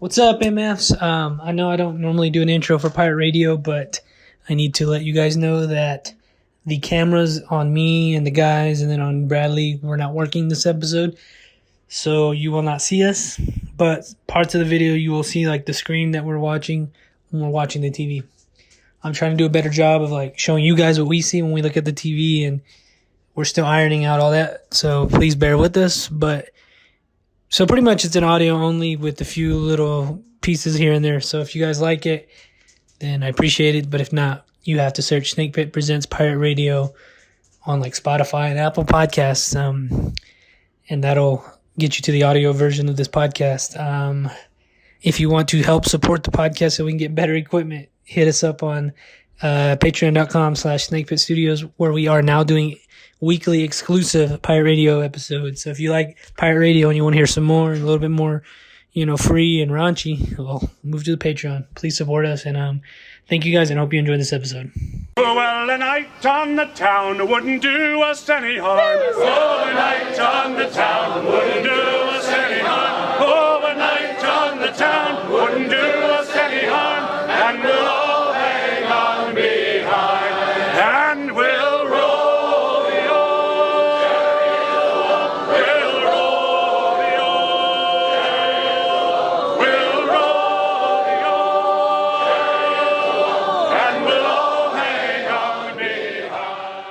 What's up, MFs? I know I don't normally do an intro for Pirate Radio, but I need to let you guys know that the cameras on me and the guys and then on Bradley were not working this episode. So you will not see us, but parts of the video you will see like the screen that we're watching when we're watching the TV. I'm trying to do a better job of like showing you guys what we see when we look at the TV, and we're still ironing out all that. So please bear with us, so pretty much it's an audio only with a few little pieces here and there. So if you guys like it, then I appreciate it. But if not, you have to search Snake Pit Presents Pirate Radio on like Spotify and Apple Podcasts. And that'll get you to the audio version of this podcast. If you want to help support the podcast so we can get better equipment, hit us up on patreon.com/snakepitstudios, where we are now doing weekly exclusive Pirate Radio episodes. So if you like Pirate Radio and you want to hear some more and a little bit more, free and raunchy, well, move to the Patreon. Please support us, and thank you guys, and hope you enjoyed this episode. Well, a night on the town wouldn't do us any harm. Oh, a night on the town wouldn't do us any harm. Oh, a night on the town wouldn't do us any harm. And we'll all hang on behind, and we'll roll the old, we'll roll the old, we'll roll the old, and we'll all hang on behind.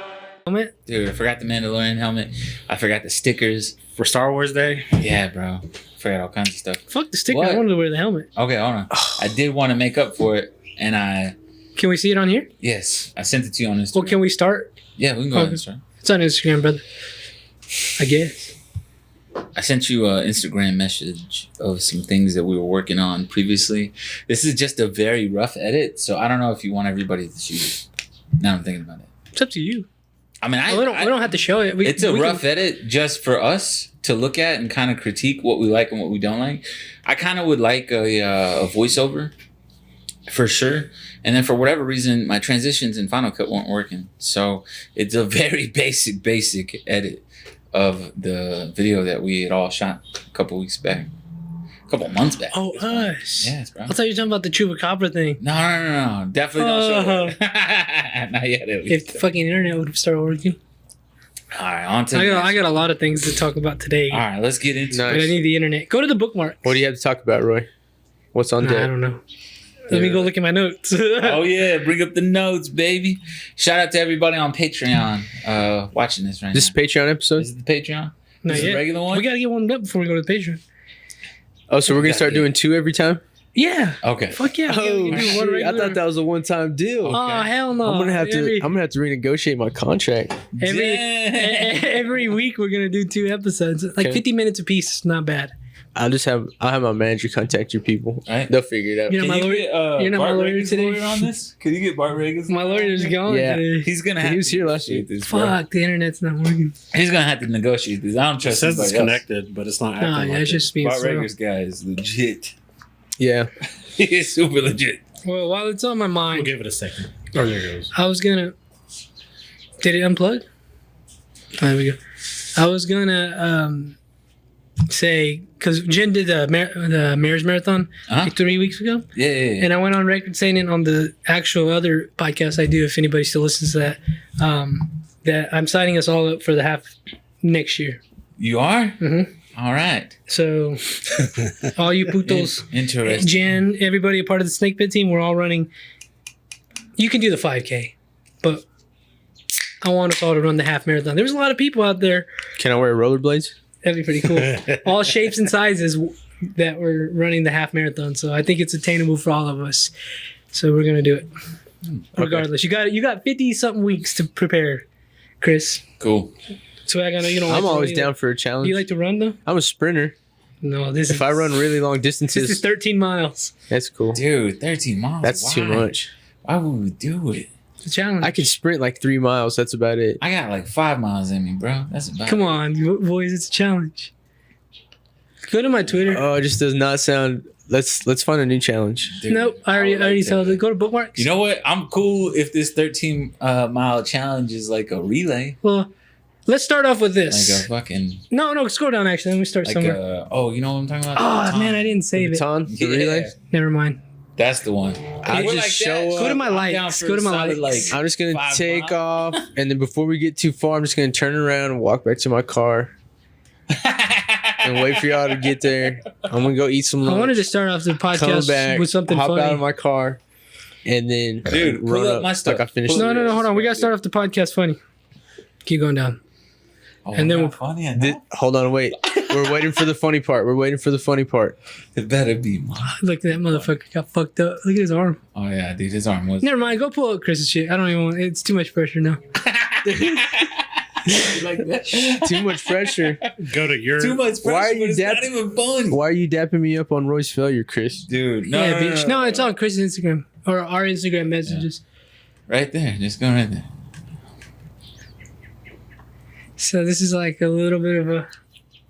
Helmet? Dude, I forgot the Mandalorian helmet. I forgot the stickers. For Star Wars Day? Yeah, bro. Forgot all kinds of stuff. Fuck the sticker. What? I wanted to wear the helmet. Okay, hold on. I did want to make up for it, and Can we see it on here? yes, I sent it to you on Instagram. Well, can we start? Yeah, we can go on Okay. Instagram. It's on Instagram, brother. I guess. I sent you an Instagram message of some things that we were working on previously. This is just a very rough edit, so I don't know if you want everybody to see it. Now I'm thinking about it. It's up to you. I mean, We don't have to show it. It's a rough edit just for us to look at and kind of critique what we like and what we don't like. I kind of would like a voiceover for sure. And then for whatever reason, my transitions in Final Cut weren't working. So it's a very basic edit of the video that we had all shot a couple months back. Oh, us. Yes, bro. I thought you were talking about the Chupacabra thing. No. Definitely don't show it. Not yet, at least. If the fucking internet would have started working. All right, on to I got a lot of things to talk about today. All right, let's get into But I need the internet. Go to the bookmark. What do you have to talk about, Roy? What's on I deck? don't know. Let me go look at my notes. Oh yeah, bring up the notes, baby. Shout out to everybody on Patreon watching this right This is now. Patreon episode? Is it the Patreon? Not This is yet. a regular one? We got to get one up before we go to the Patreon. Oh, so we're going to start doing 2 every time? Yeah. Okay. Fuck yeah. Oh, We can do one shit. I regular. thought that was a one-time deal. Oh, hell no. I'm gonna have to renegotiate my contract. Every week we're going to do 2 episodes. Like Okay. 50 minutes a piece. It's not bad. I'll have my manager contact your people. Right. They'll figure it out. You know, my lawyer, you're not my lawyer today. on this? Could you get Bart Reagan's? My lawyer's gone Yeah. today. He's gonna He have was to here last negotiate week. this, bro. Fuck, the internet's not working. He's gonna have to negotiate this. I don't Oh, It trust says it's anybody else. connected, but it's not No, acting yeah, like it's it. just being Bart slow. Reagan's guy is legit. Yeah. He is super legit. Well, while it's on my We'll mind, give it a second. Oh, there it goes. I was gonna. Did it unplug? There we go. I was gonna say, because Jen did the Mayor's Marathon like 3 weeks ago, Yeah. and I went on record saying it on the actual other podcast I do, if anybody still listens to that, that I'm signing us all up for the half next year. You are? Mhm. All right. So, all you putos, Interesting. Jen, everybody a part of the Snake Pit team, we're all running. You can do the 5K, but I want us all to run the half marathon. There's a lot of people out there. Can I wear rollerblades? That'd be pretty cool. All shapes and sizes that were running the half marathon. So I think it's attainable for all of us. So we're gonna do it. Regardless, you got 50 something weeks to prepare, Chris. Cool. So I gotta, I'm always down for a Do challenge. you like to run though? I'm a sprinter. No, this If is. I run really long This is distances, 13 miles. that's cool. Dude, 13 miles. That's too Why? much. Why would we do it? It's a challenge. I can sprint like 3 miles. That's about it. I got like 5 miles in me, bro. That's about Come on, boys, it's a challenge. Go to my Twitter. Oh, it just does not sound. Let's find a new challenge. Dude, Nope, I already would like told that. it. Go to bookmarks. You know what? I'm cool if this 13 mile challenge is like a relay. Well, Let's start off with this. Like a fucking No, scroll down. Actually, let me start like somewhere. you know what I'm talking about? Oh man, I didn't save it. Baton, the relay. Never mind. That's the one. I We're just like show that. up. Go to my I'm likes. down for Go to my solid, likes. I'm just gonna 5 take miles. off, and then before we get too far, I'm just gonna turn around and walk back to my car and wait for y'all to get there. I'm gonna go eat some lunch. I wanted to start off the come podcast back, with something hop funny. out of my car, and then Dude, pull run up up my stuff. like I finished. Pull No, hold on. We gotta start off the podcast funny. Keep going down. Oh, And then not we'll- funny enough. Hold on, wait. We're waiting for the funny part. It better be mine. Look, that motherfucker got fucked up. Look at his arm. Oh yeah, dude, his arm was Never mind. Go pull up Chris's shit. I don't even want. It's too much pressure now. like that. Too much pressure. Go to your. Too much pressure. Why are you but it's not even fun, Why are you dapping me up on Roy's failure, Chris? dude. No, Yeah, no, bitch. No, it's on Chris's Instagram or our Instagram messages. right there. Just go right there. So this is like a little bit of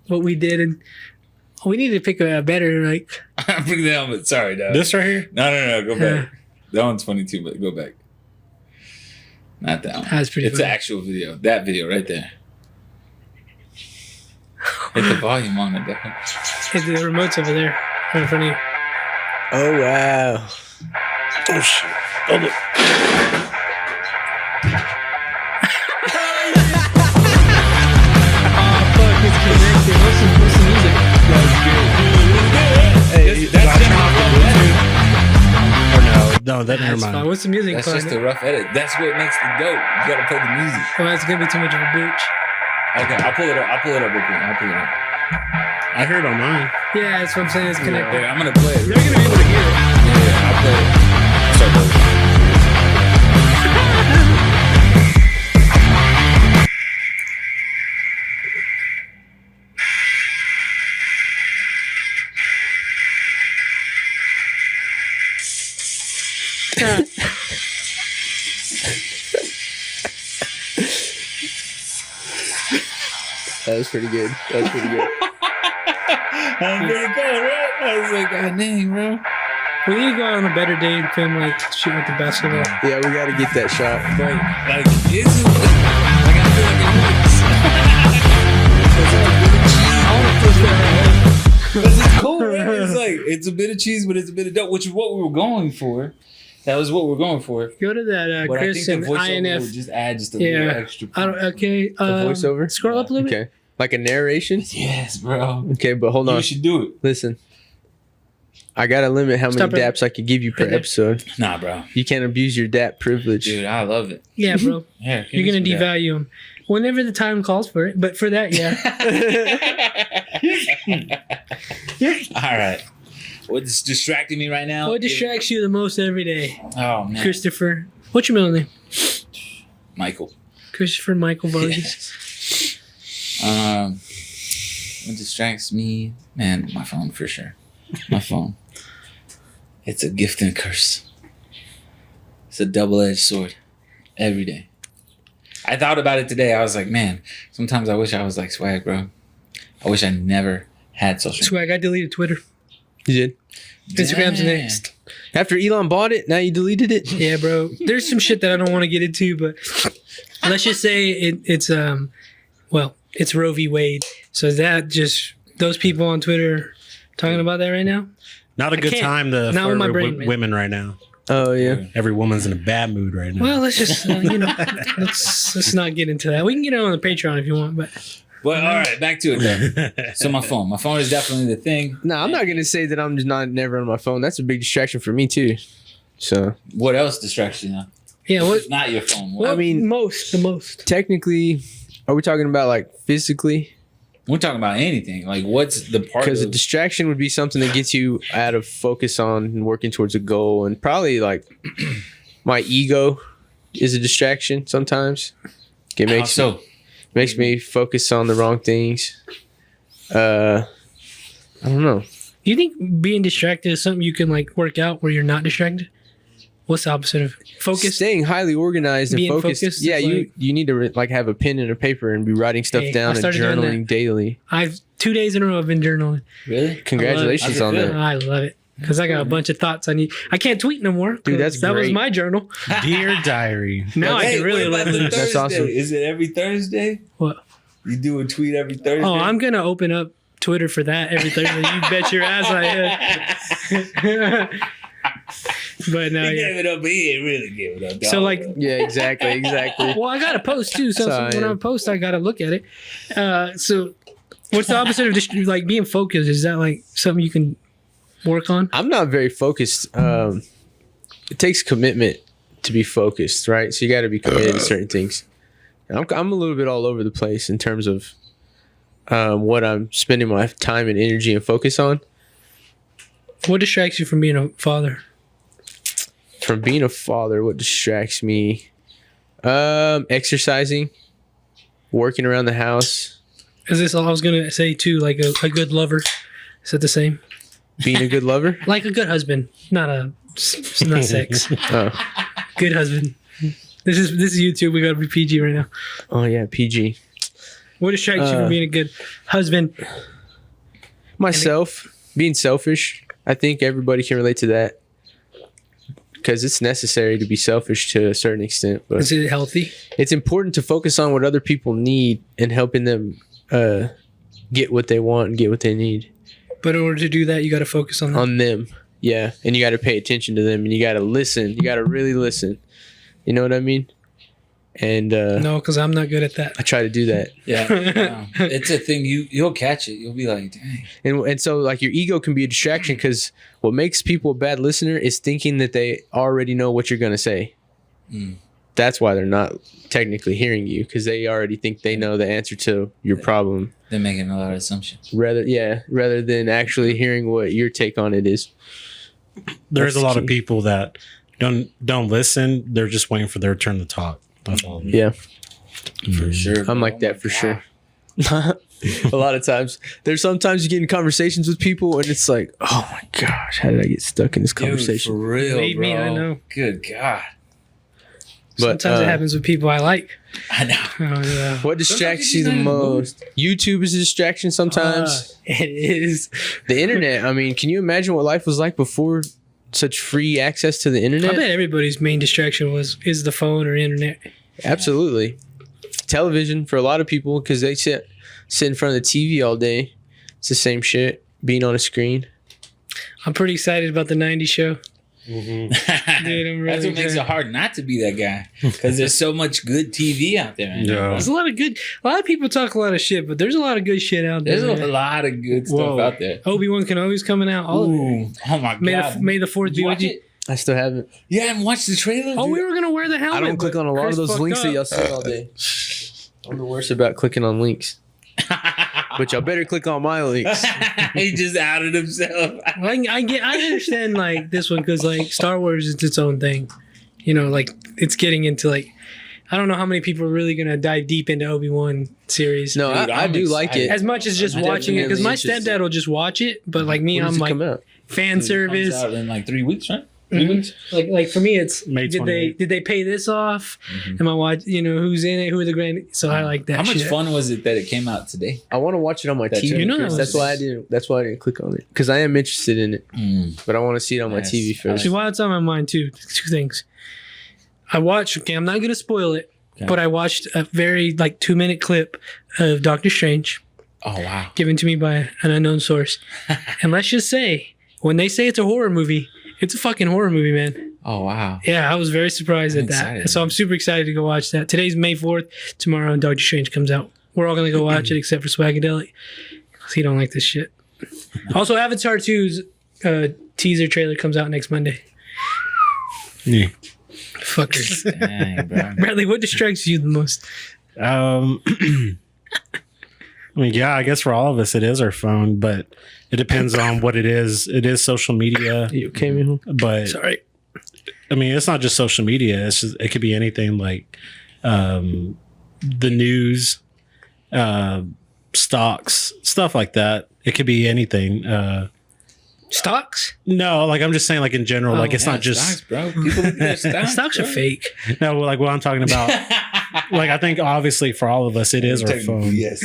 what we did, and we need to pick a better like. Bring the helmet. Sorry, dog. This right here. No. Go back. That one's funny too, but go back. Not that one. That's pretty It's funny. the actual video. That video right there. Hit the volume on it, dog. The remote's over there right in front of you. Oh wow. Oh shit. Oh look. Fuck, it's connected. What's the music? Hey, That's just a rough edit. Or no, that never That's fine. mind. What's the music? That's called? just a rough edit. That's what makes the dope. You gotta play the music. Well, it's gonna be too much of a bitch. Okay, I'll pull it up. Real quick. I heard on mine. Yeah, that's what I'm saying. It's connected. Yeah, I'm gonna play it. They're gonna be able to hear it. Yeah, I'll play it. Start over. That was pretty good. I'm pretty cool, right? I was like, God dang, bro. We need to go on a better day and film like shit with the basketball. Yeah, we got to get that shot. But like, it's like I feel like it works. Because it's cool, right? It's like it's a bit of cheese, but it's a bit of dope, which is what we were going for. That was what we're going for. Go to that But Chris I and think the voiceover INF. would just add just a Yeah. little extra. I don't. Okay. The voiceover? Scroll up a little bit. Okay. Like a narration? Yes, bro. Okay, but hold on. You should do it. Listen. I got to limit how many Stop it. daps I could give you per Right there. episode. Nah, bro. You can't abuse your dap privilege. Dude, I love it. Yeah, bro. Here, You're gonna devalue them whenever the time calls for it. But for that, yeah. All right. What's distracting me right now? What distracts you the most every day, Oh man, Christopher? What's your middle name? Michael. Christopher Michael Vargas. What distracts me, man? My phone for sure. My phone. It's a gift and a curse. It's a double-edged sword. Every day. I thought about it today. I was like, man, sometimes I wish I was like Swag, bro. I wish I never had social media. Swag. I deleted Twitter. You did? Instagram's Dang. next. After Elon bought it, now you deleted it? Yeah, bro. There's some shit that I don't want to get into, but let's just say it's it's Roe v. Wade. So is that just those people on Twitter talking about that right now? Not a good can't. time to Not with flirt my with brain, man. women right now. Oh, yeah. Every woman's in a bad mood right now. Well, let's just let's not get into that. We can get it on the Patreon if you want, but But all right, back to it then. So my phone. My phone is definitely the thing. No, I'm not going to say that I'm just never on my phone. That's a big distraction for me, too. So, What else distracts you now? yeah, what? It's not your phone. Well, I mean- the most. technically, are we talking about like physically? We're talking about anything. Like, what's the part Because a of... distraction would be something that gets you out of focus on and working towards a goal. And probably like my ego is a distraction sometimes. It How makes so? makes me focus on the wrong things. I don't know. Do you think being distracted is something you can like work out where you're not distracted? What's the opposite of focus? Staying highly organized and Being focused. focused Yeah, is you need to like have a pen and a paper and be writing stuff Hey, I down and started doing journaling daily. I've 2 days in a row I've been journaling. Really? Congratulations How's on it that. feel? I love it because I got a bunch of thoughts I need. I can't tweet no more. 'cause Dude, that's that was great. my journal. Dear diary. Now I Hey, can really what let about the loose. That's Thursday? awesome. Is it every Thursday? What? You do a tweet every Thursday. Oh, I'm gonna open up Twitter for that every Thursday. You bet your ass I am. But no, He yeah. gave it up, but he ain't really give it up. So dog. like, Yeah, exactly. well, I gotta post too. So So, when yeah. I post, I gotta look at it. So what's the opposite of just like being focused? Is that like something you can work on? I'm not very focused. It takes commitment to be focused, right? So you got to be committed to certain things. I'm a little bit all over the place in terms of what I'm spending my time and energy and focus on. What distracts you from being a father? From being a father, what distracts me? Exercising, working around the house, Is this all I was gonna say too? Like a good lover? Is that the same? being a good lover. Like a good husband, not sex. Oh, Good husband. This is YouTube. We gotta be PG right now. oh yeah, PG. What distracts you from being a good husband? Myself, being selfish. I think everybody can relate to that because it's necessary to be selfish to a certain extent. But Is it healthy? it's important to focus on what other people need and helping them get what they want and get what they need But in order to do that, you got to focus on them. Yeah, and you got to pay attention to them and you got to listen. You got to really listen. You know what I mean? And No, because I'm not good at that. I try to do that. Yeah, it's a thing. You'll catch it. You'll be like, dang. And so like your ego can be a distraction because what makes people a bad listener is thinking that they already know what you're going to say. That's why they're not technically hearing you because they already think they know the answer to your problem. They're making a lot of assumptions. Rather than actually hearing what your take on it is. There's That's a lot of key. people that don't listen. They're just waiting for their turn to talk. That's all. Yeah, For sure. I'm like that for sure. A lot of times. There's sometimes you get in conversations with people and it's like, oh my gosh, how did I get stuck in this Dude, conversation? for real, Believe bro. me, I know. Good God. But Sometimes it happens with people I like. I know. Oh yeah, what distracts Sometimes you the it's not even most? YouTube is a distraction sometimes. it is. The internet. I mean, can you imagine what life was like before such free access to the I internet? bet everybody's main distraction is the phone or internet. Absolutely. Television for a lot of people because they sit in front of the TV all day. It's the same shit. Being on a screen. I'm pretty excited about the '90s show. Mm-hmm. Dude, I'm really That's what makes excited. it hard not to be that guy because there's so much good TV out there. Man. Yeah. There's a lot of people talk a lot of shit, but there's a lot of good shit out there. There's a man. lot of good stuff Whoa. out there. Obi-Wan Kenobi's coming out. All of it. Ooh, oh my God. May the Fourth Did be you with watch you. it? I still haven't. You haven't watched the trailer? Oh, dude? we were gonna wear the helmet. I don't click but on a lot Chris of those fucked links that up. y'all see all day. I'm the worst about clicking on links. But y'all better click on my links. He just outed himself. I understand like this one because like Star Wars is its own thing. You know, like it's getting into like I don't know how many people are really gonna dive deep into Obi-Wan series. No, Dude, I I'm do like excited. it. As much as just I'm watching it, because my definitely interested. stepdad will just watch it, but like me, When does I'm it like come out? fan It service. comes out in like 3 weeks, right? Mhm. Like for me, it's May did 28th. they pay this off? Am I watch? You know who's in it? Who are the grand? So I like that. How much shit. fun was it that it came out today? I want to watch it on my That's TV. it. You know Chris. that That's was- why I didn't. That's why I didn't click on it because I am interested in it, but I want to see it on my Yes. TV first. See, while it's on my mind too, two things. I watched. Okay, I'm not gonna spoil it, Okay. but I watched a very like 2-minute clip of Doctor Strange Oh, wow. given to me by an unknown source, and let's just say when they say it's a horror movie, it's a fucking horror movie, man. Oh, wow. Yeah, I was very surprised I'm at that. excited. So I'm super excited to go watch that. Today's May 4th. Tomorrow, Doctor Strange comes out. We're all gonna go watch it except for Swagadellic, because he don't like this shit. Also, Avatar 2's teaser trailer comes out next Monday. Yeah. Fuckers. Dang, bro. Bradley, what distracts you the most? I mean, yeah, I guess for all of us, it is our phone, but it depends on what it is. It is social media, You okay, man? but Sorry. I mean, it's not just social media. It's just, it could be anything like the news, stocks, stuff like that. It could be anything. Stocks? No, like I'm just saying, like in general, like it's Yeah, not just stocks, bro. People look at their stocks. Stocks are bro. fake. no. Like what I'm talking about. Like I think obviously for all of us, it is our phone. Yes.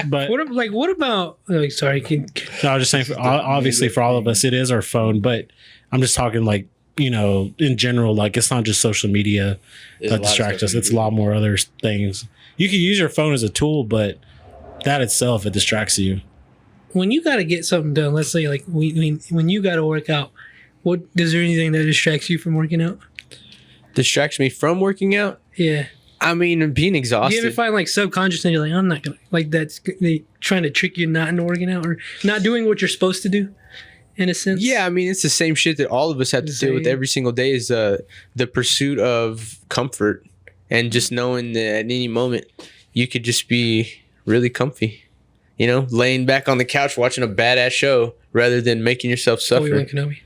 But What about? Oh, sorry. no, I was just saying, obviously for all of us, it is our phone. But I'm just talking like, you know, in general, like it's not just social media There's a that lot of distracts stuff us. we It's a do. lot more other things. You can use your phone as a tool, but that itself, it distracts you. When you got to get something done, let's say like when you got to work out, is there anything that distracts you from working out? Distracts me from working out? Yeah. I mean, being exhausted. Do you ever find like subconscious and you're like, I'm not gonna, like that's they trying to trick you not into working out or not doing what you're supposed to do, in a sense? Yeah, I mean, it's the same shit that all of us have to deal with every single day is the pursuit of comfort and just knowing that at any moment you could just be really comfy, you know, laying back on the couch watching a badass show rather than making yourself suffer. Obi-Wan Kenobi.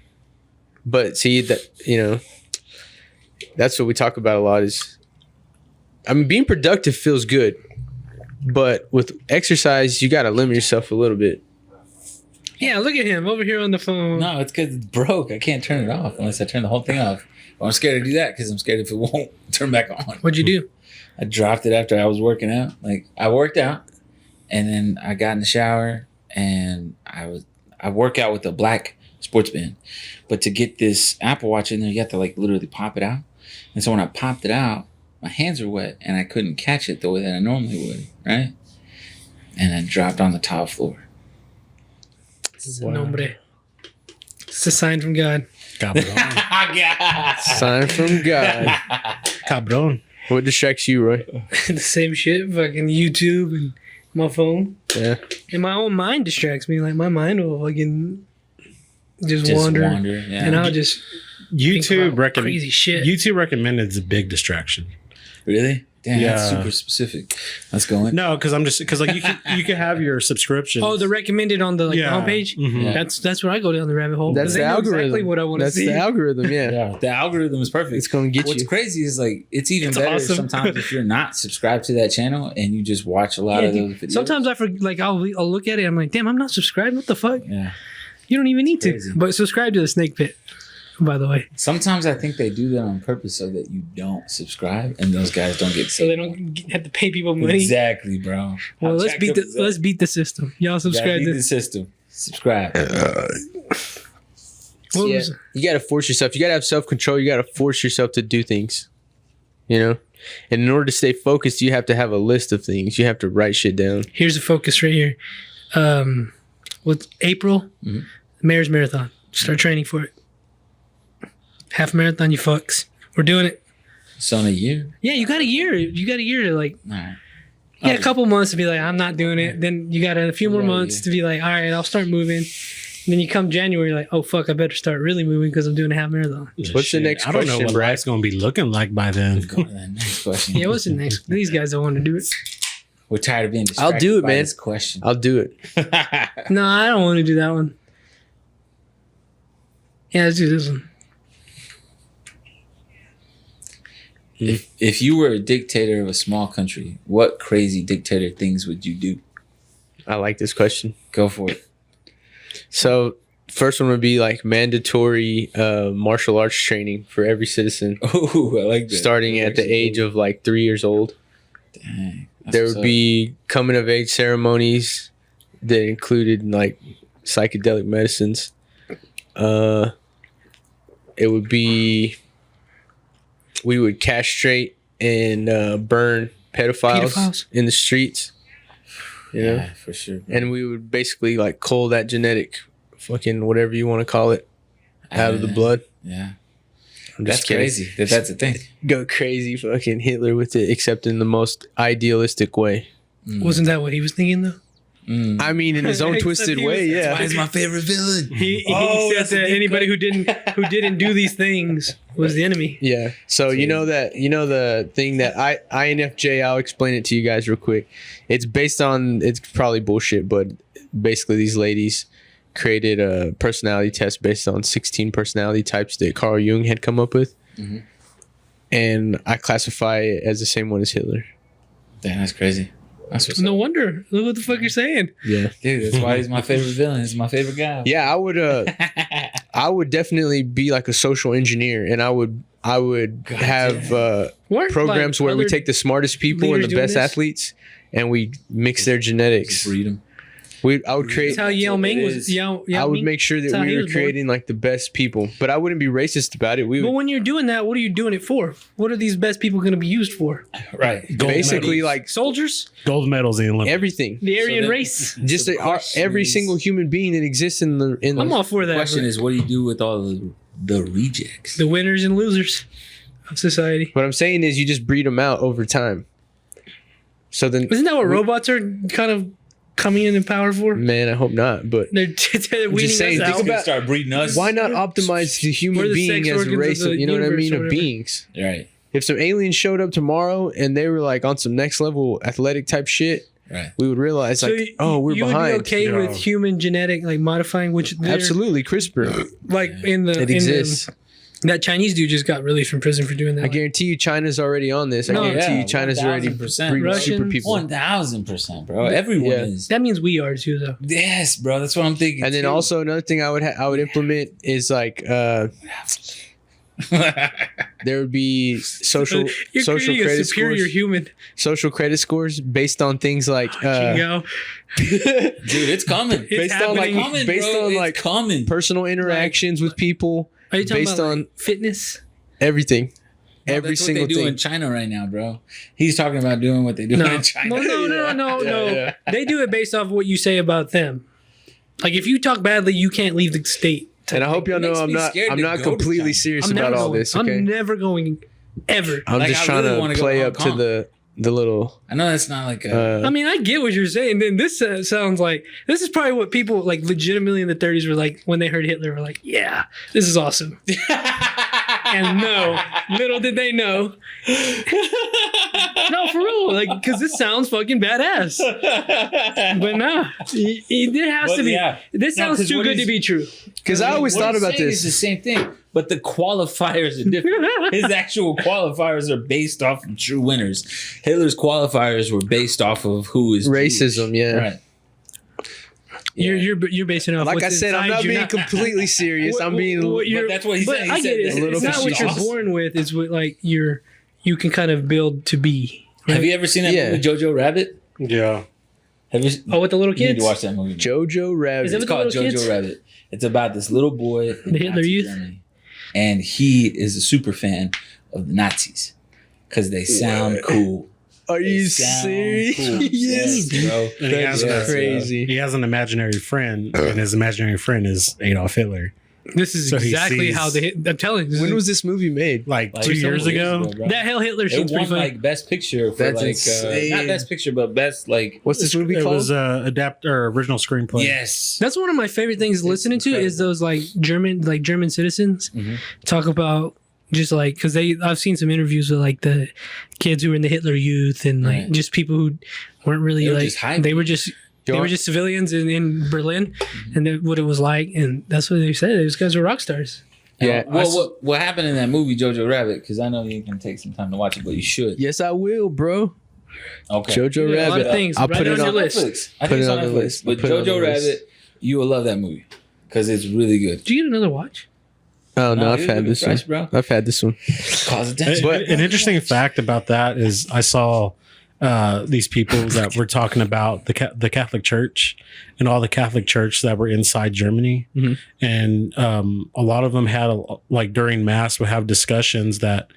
But see, that, you know, that's what we talk about a lot is, I mean, being productive feels good, but with exercise, you got to limit yourself a little bit. Yeah, look at him over here on the phone. No, it's because it's broke. I can't turn it off unless I turn the whole thing off. Well, I'm scared to do that because I'm scared if it won't turn back on. What'd you do? I dropped it after I was working out. Like, I worked out, and then I got in the shower, and I work out with a black sports band. But to get this Apple Watch in there, you have to like literally pop it out. And so when I popped it out, my hands were wet, and I couldn't catch it the way that I normally would, right? And I dropped on the tile floor. Wow. Nombre. It's a sign from God. Cabron. Sign from God. Cabron. What distracts you, Roy? The same shit, fucking YouTube and my phone. Yeah. And my own mind distracts me. Like my mind will fucking just wander. Yeah. And I'll just YouTube crazy shit. YouTube recommended is a big distraction. Really? Damn, Yeah. that's super specific. Let's go in. No, because I'm just because like you can have your subscription. Oh, the recommended on the Yeah. homepage. Mhm. Yeah. That's where I go down the rabbit hole. That's They the know algorithm. Exactly what I want to That's see. the algorithm, yeah. Yeah, the algorithm is perfect. It's going to get What's you. crazy is like it's even It's better awesome. sometimes if you're not subscribed to that channel and you just watch a lot Yeah, of those dude. videos. Sometimes I forget. Like I'll look at it. I'm like, damn, I'm not subscribed. What the fuck? Yeah. You don't even need to. Crazy. But subscribe to the Snake Pit. By the way, Sometimes I think they do that on purpose so that you don't subscribe and those guys don't get so they paid. don't have to pay people money. Exactly, bro. Well, How let's jacked beat up is that? let's beat the system. Y'all subscribe Beat to the system. Subscribe. what Yeah. was- You got to force yourself. You got to have self-control. You got to force yourself to do things, you know? And in order to stay focused, you have to have a list of things. You have to write shit down. Here's the focus right here. With April, Mayor's Marathon. Start training for it. Half marathon, you fucks. We're doing it. So in a year? Yeah, you got a year. You got a year to like, All right. yeah, a couple months to be like, I'm not doing it. Then you got a few more Yeah, months yeah. to be like, all right, I'll start moving. And then you come January, you're like, oh fuck, I better start really moving because I'm doing a half marathon. What's the next I don't know question, what Brad? life's gonna be looking like by then. Go to that next question. Yeah, what's the next? These guys don't want to do it. We're tired of being distracted I'll do it, by man. this question. I'll do it. No, I don't want to do that one. Yeah, let's do this one. If you were a dictator of a small country, what crazy dictator things would you do? I like this question. Go for it. So, first one would be like mandatory martial arts training for every citizen, Oh, I like that. starting at the age of like 3 years old. Dang. That's There what's would up. be coming of age ceremonies that included like psychedelic medicines. It would be, we would castrate and burn pedophiles in the streets, you know, Yeah, for sure. and we would basically like cull that genetic fucking whatever you want to call it out of the blood. Yeah. I'm That's just kidding. crazy. That's the thing. Go crazy fucking Hitler with it, except in the most idealistic way. Wasn't that what he was thinking though? I mean, in his own Except twisted he was- way, that's yeah. why He's my favorite villain. He that's said a that good anybody who didn't do these things was the enemy. Yeah. So you know the thing that INFJ, I'll explain it to you guys real quick. It's based on, it's probably bullshit, but basically these ladies created a personality test based on 16 personality types that Carl Jung had come up with. Mhm. And I classify it as the same one as Hitler. Damn, that's crazy. That's what's No up. wonder. Look what the fuck you're saying. Yeah. Dude, that's why he's my favorite villain. He's my favorite guy. Yeah, I would definitely be like a social engineer, and I would have Weren't, programs like, where we other take the smartest people and leaders the doing best this? athletes and we mix their genetics. Just breed him. I would create. That's how Yao Ming was. is. Yao I would Ming. make sure That's that how we he were was born. creating like the best people, but I wouldn't be racist about it. We But would when you're doing that, what are you doing it for? What are these best people going to be used for? Right. basically like Soldiers? Gold medals in the Olympics. everything. The Aryan then- race? Just every single human being that exists in the. I'm all for The that. question but is, what do you do with all the rejects? the winners and losers of society. What I'm saying is, you just breed them out over time. So then, Isn't that what robots are kind of coming in power for? man, I hope not. But They're weaning saying, us think out. about- Start breeding us. why not optimize the We're human the being sex as a organs race? of the You know what I universe mean? or Of whatever. beings. Right. If some aliens showed up tomorrow and they were like on some next level athletic type shit, Right. we would realize So like, oh, we're you behind. would be okay Yeah. with human genetic like modifying, which they're- Absolutely, CRISPR. like in the It exists. that Chinese dude just got released from prison for doing that. I guarantee you, China's already on this. No, I guarantee yeah, you, China's already 1000%. breeding super Russians, people. 1000%, bro. Everyone Yeah. is. That means we are too, though. Yes, bro. That's what I'm thinking. And then too. also another thing I would implement is like there would be social You're social creating a credit superior scores, human. social credit scores based on things like Chingo. dude, it's coming. It's based on like happening. Coming, based bro. on It's like coming. personal interactions with people, Are you talking based about on like, fitness? everything, No, every that's single what they do thing. in China right now, bro. He's talking about doing what they do No, in China. no. yeah. They do it based off what you say about them. Like if you talk badly, you can't leave the state. And I hope y'all know makes I'm me not scared I'm to not go to completely China. serious I'm about never all going. this. Okay, I'm never going ever. I'm Like, just I trying really to wanna go play to up Hong to the little. I know that's not like a. I mean, I get what you're saying. Then this sounds like this is probably what people like legitimately in the 30s were like when they heard Hitler. Were like, yeah, this is awesome. And no, little did they know. No, for real, like because this sounds fucking badass. But nah, it has Well, to be. yeah. This No, sounds 'cause too what good to he's- be true. Because I always What thought he's about saying this. is the same thing, but the qualifiers are different. His actual qualifiers are based off of true winners. Hitler's qualifiers were based off of who is Racism, Jewish. yeah. Right. You're basing it off. Like what's I said, I'm inside not you, being completely serious. I'm being. what you're- But that's what he but said. He I said get it. that. A little It's not what you're facetious. born with. It's what like you can kind of build to be. Have you ever seen that Yeah. movie Jojo Rabbit? Yeah. Have you? Oh, with the little You need kids. to watch that movie. Jojo Rabbit. Is it It's with the called little Jojo kids? Rabbit. It's about this little boy in The Hitler Nazi Youth? Germany, and he is a super fan of the Nazis because they sound cool. Are They you sound serious? cool. Yes, bro. And he has, That's an, crazy. he has an imaginary friend, and his imaginary friend is Adolf Hitler. This is So he exactly sees- how I'm telling you. When was this movie made? Like, Like 2 years several ago. bro. that Hell Hitler It shit's pretty won funny. like best picture for That's like insane. not best picture but best like What's this movie It called? was original screenplay. yes. That's one of my favorite things listening to is those like German citizens Mhm. talk about just like because I've seen some interviews with like the kids who were in the Hitler Youth and like Right. just people who weren't really They were like just hyped. they were just civilians in Berlin and what it was like, and that's what they said. Those guys were rock stars. Yeah, Well, what happened in that movie Jojo Rabbit? Because I know you can take some time to watch it, but you should. Yes, I will, bro. Okay. Jojo Yeah, a lot Rabbit. of things. I'll Right put on it your on. list. Netflix. I Put think it it's on on the Netflix. list. But Put it on the Jojo list. Rabbit, you will love that movie because it's really good. Did you get another watch? Oh no, No, I've you're had looking this fresh, one. bro. I've had this one. Cause attention. But an interesting fact about that is I saw these people that were talking about the Catholic Church and all the Catholic Church that were inside Germany, Mhm. and a lot of them had like during Mass would have discussions that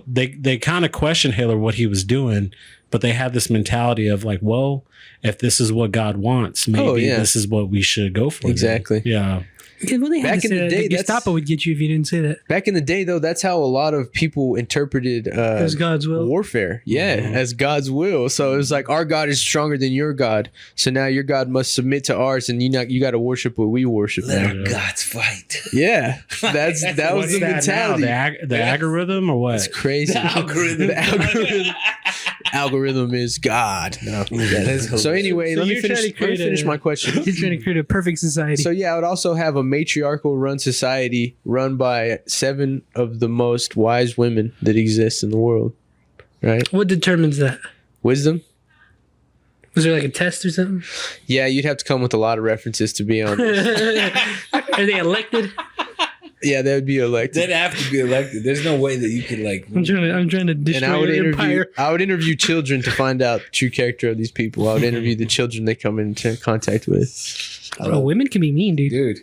they kind of questioned Hitler what he was doing, but they had this mentality of like, well, if this is what God wants, maybe yeah. this is what we should go for. then. Exactly. Yeah. Yeah, well, they had Back to in say the that. day, the that's- Gestapo would get you if you didn't say that. Back in the day, though, that's how a lot of people interpreted As God's will. warfare. Yeah, as God's will. So it was like our God is stronger than your God. So now your God must submit to ours, and you got to worship what we worship. Let Now. our gods fight. Yeah, that was What's the that now? mentality. The algorithm or what? It's crazy. The algorithm. The algorithm is God. No. That is So anyway, So let me you're trying to finish create my question. He's trying to create a perfect society. So yeah, I would also have a matriarchal run society run by 7 of the most wise women that exist in the world. Right? what determines that? Wisdom? Was there like a test or something? Yeah, you'd have to come with a lot of references to be on this. Are they elected? Yeah, they would be elected. They'd have to be elected. There's no way that you could like. I'm trying to And destroy your empire. I would interview children to find out the true character of these people. I would interview the children they come into contact with. Oh, women can be mean, dude. Dude,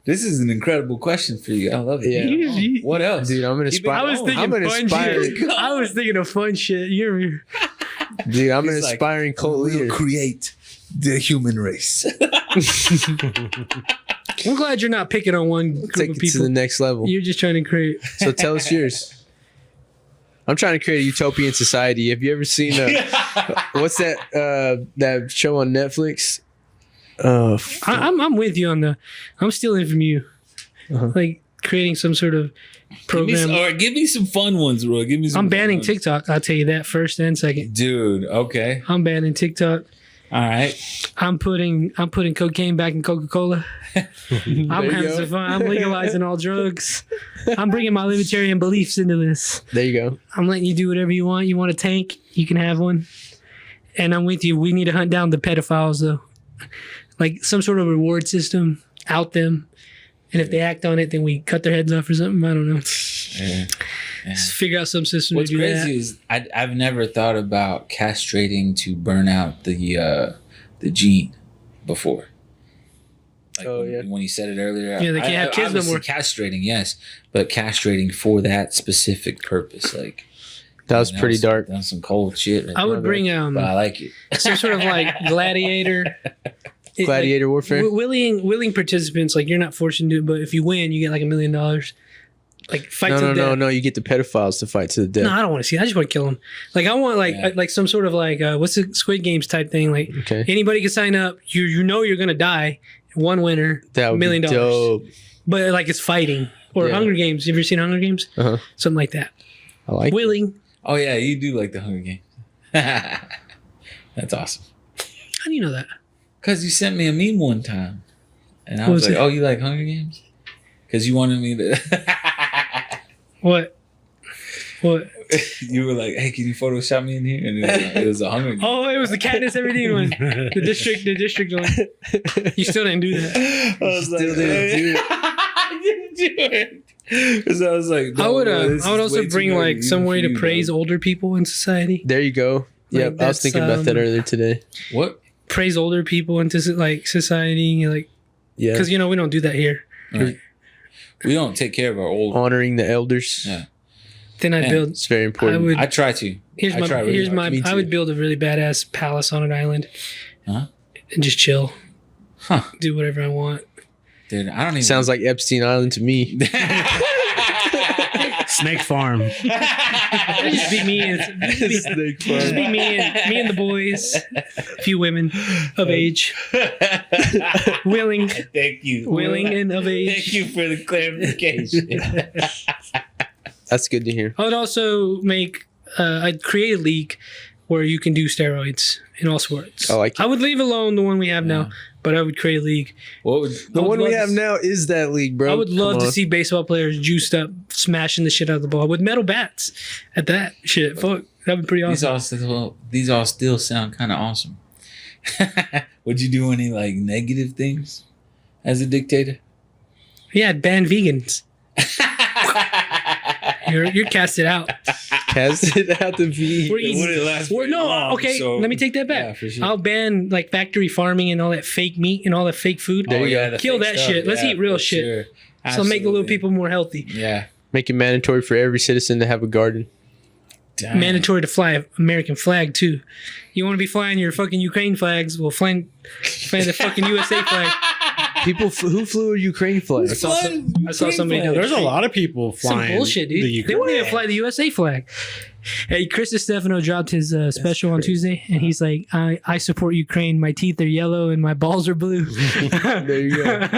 this is an incredible question for you. I love it. Yeah. What else? Dude, I'm gonna Keep it inspire. I was thinking I'm an fun inspiring. shit. I was thinking of fun shit. You're Dude, I'm an He's like, inspiring cult leader. create the human race. I'm glad you're not picking on one group Take of it to people. the next level. You're just trying to create. So tell us yours. I'm trying to create a utopian society. Have you ever seen what's that show on Netflix? I'm with you on the. I'm stealing from you, like creating some sort of program. Give me some fun ones, Roy. Give me some. I'm banning fun ones. TikTok. I'll tell you that first and second. Dude, okay. I'm banning TikTok. All right. I'm putting cocaine back in Coca-Cola. I'm you having go. some fun. I'm legalizing all drugs. I'm bringing my libertarian beliefs into this. There you go. I'm letting you do whatever you want. You want a tank? You can have one. And I'm with you. We need to hunt down the pedophiles, though. Like some sort of reward system. Out them. And if they act on it, then we cut their heads off or something. I don't know. Yeah. Just figure out some system What's to do crazy that. is I've never thought about castrating to burn out the gene before. Like when you said it earlier. Yeah, they can't have kids no obviously more. Castrating, yes, but castrating for that specific purpose, like That was pretty dark. That's some cold shit. Right I would there, bring but I like it. some sort of like gladiator. Gladiator warfare. Willing participants, like you're not forced to do it, but if you win, you get like $1 million. Like fight to the death. No. You get the pedophiles to fight to the death. No, I don't want to see that. I just want to kill them. Like I want like some sort of like what's the Squid Games type thing? Like Okay. anybody can sign up. You know you're gonna die. One winner, That would $1 million. be dope. But like it's fighting or Yeah. Hunger Games. You ever seen Hunger Games? Uh-huh. Something like that. I like it. Willing. Oh yeah, you do like the Hunger Games. That's awesome. How do you know that? Cause you sent me a meme one time, and I What was was like, it? "Oh, you like Hunger Games?" Cause you wanted me to. What? You were like, "Hey, can you Photoshop me in here?" And it was a Hunger Games. Oh, it was the Katniss Everdeen one. The district one. You still didn't do that. I was like, Still didn't do it. I didn't do it. Because I was like, I no, would bro, this is also way too bring nerdy, like even some for way to you, praise dog. older people in society. There you go. Yep, I was that's, thinking about that earlier today. What? Praise older people into like society, like Yeah, because we don't do that here. Right. We don't take care of our old. honoring the elders. Yeah. Then I Man. build. It's very important. would- I try to. Here's I my. try really Here's hard. my. Me I too. would build a really badass palace on an island. Huh? And just chill. Huh. Do whatever I want. Dude, I don't even. Sounds like Epstein Island to me. Snake Farm. Just be me and just be me and the boys, a few women of age, willing Thank you. and of Thank age. you for the clarification. That's good to hear. I would also make. I'd create a league where you can do steroids in all sports. I like it. I would leave alone the one we have now, but I would create a league. What would The I would one we love have to- now is that league, bro. I would love Come to on. see baseball players juiced up, smashing the shit out of the ball with metal bats at that shit. Fuck, that'd be pretty awesome. these all still sound kind of awesome. Would you do any like negative things as a dictator? Yeah, I'd ban vegans. You're casted out. Cast it out to be. We're easy. wouldn't last We're, very no, long, okay. so- Let me take that back. Yeah, for sure. I'll ban like factory farming and all that fake meat and all that fake food. There you go. the Kill fake that shit. Let's eat real for shit. Sure. So make the little Absolutely. people more healthy. Yeah. Make it mandatory for every citizen to have a garden. Damn. Mandatory to fly an American flag too. You want to be flying your fucking Ukraine flags? Well, fly the fucking USA flag. People who flew a Ukraine flag. I saw somebody down the There's a street. lot of people Some flying. bullshit, dude. the They Ukraine won't even flag. fly the USA flag. Hey, Chris Stefano dropped his special on Tuesday, and he's like, I support Ukraine. My teeth are yellow and my balls are blue. There you go.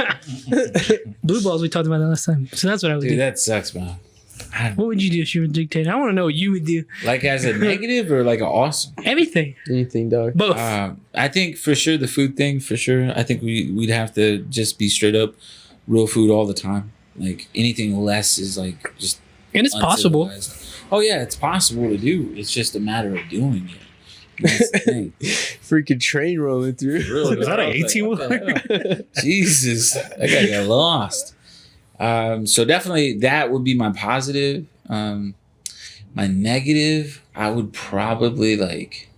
Blue balls, we talked about that last time. So that's what I would Dude, do. that sucks, man. What would you do if you were a dictator? I want to know what you would do. Like as a negative or like an awesome? Everything. Anything, dog. Both. I think for sure the food thing, for sure. I think we'd have to just be straight up real food all the time. Like anything less is like just and it's possible. uncivilized. Oh yeah, it's possible to do. It's just a matter of doing it. That's the thing. Freaking train rolling through. Really, Was that an I was like, 18 what the hell? Jesus, that guy got lost. So definitely that would be my positive. My negative, I would probably like,